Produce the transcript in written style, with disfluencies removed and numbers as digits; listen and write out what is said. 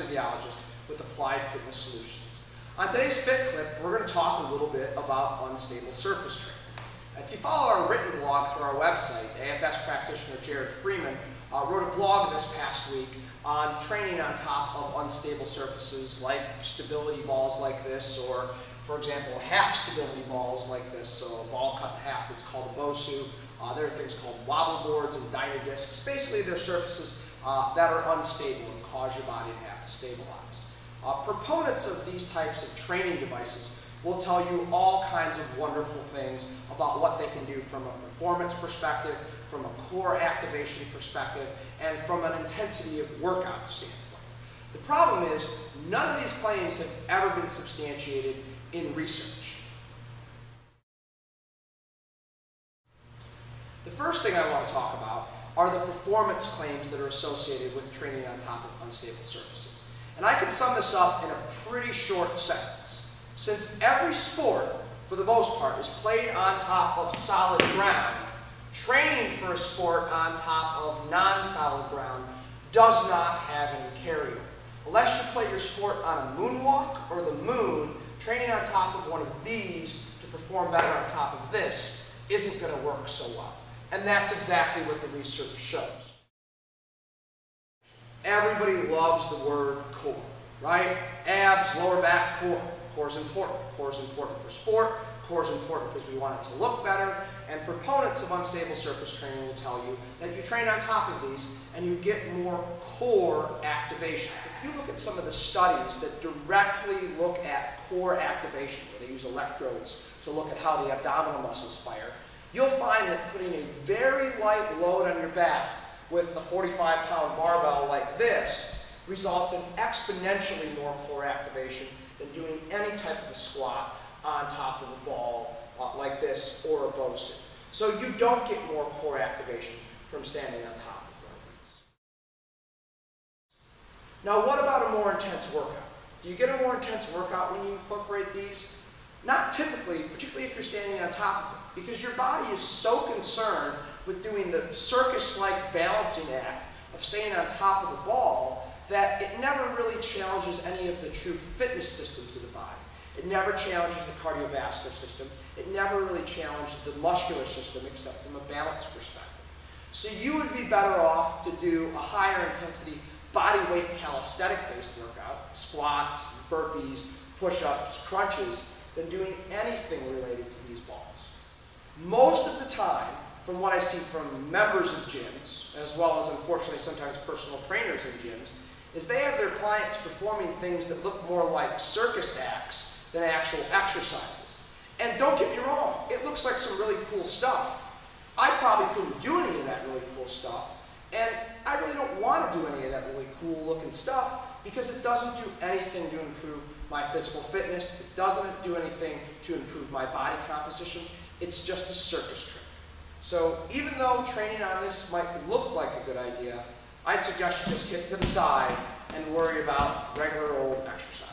physiologist with Applied Fitness Solutions. On today's Fit Clip, we're going to talk a little bit about unstable surface training. If you follow our written blog through our website, AFS practitioner Jared Freeman wrote a blog this past week on training on top of unstable surfaces like stability balls like this, or for example, half stability balls like this, so a ball cut in half, it's called a BOSU. There are things called wobble boards and dyno discs. Basically, they're surfaces that are unstable and cause your body to have to stabilize. Proponents of these types of training devices will tell you all kinds of wonderful things about what they can do from a performance perspective, from a core activation perspective, and from an intensity of workout standpoint. The problem is, none of these claims have ever been substantiated in research. The first thing I want to talk about are the performance claims that are associated with training on top of unstable surfaces. And I can sum this up in a pretty short sentence. Since every sport, for the most part, is played on top of solid ground, training for a sport on top of non-solid ground does not have any carryover. Unless you play your sport on a moonwalk or the moon, training on top of one of these to perform better on top of this isn't going to work so well. And that's exactly what the research shows. Everybody loves the word core, right? Abs, lower back, core. Core is important. Core is important for sport. Core is important because we want it to look better. And proponents of unstable surface training will tell you that you train on top of these and you get more core activation. If you look at some of the studies that directly look at core activation, where they use electrodes to look at how the abdominal muscles fire, you'll find that putting a very light load on your back with a 45-pound barbell like this results in exponentially more core activation than doing any type of a squat on top of a ball like this or a BOSU. So you don't get more core activation from standing on top of one of these. Now, what about a more intense workout? Do you get a more intense workout when you incorporate these? Not typically, particularly if you're standing on top of it, because your body is so concerned with doing the circus-like balancing act of staying on top of the ball that it never really challenges any of the true fitness systems of the body. It never challenges the cardiovascular system. It never really challenges the muscular system except from a balance perspective. So you would be better off to do a higher intensity body weight calisthenic-based workout, squats, burpees, push-ups, crunches, than doing anything related to these balls. Most of the time, from what I see from members of gyms, as well as unfortunately sometimes personal trainers in gyms, is they have their clients performing things that look more like circus acts than actual exercises. And don't get me wrong, it looks like some really cool stuff. I probably couldn't do any of that really cool stuff, and I really don't want to do any of that really cool looking stuff because it doesn't do anything to improve my physical fitness. It doesn't do anything to improve my body composition. It's just a circus trick. So even though training on this might look like a good idea, I'd suggest you just get to the side and worry about regular old exercise.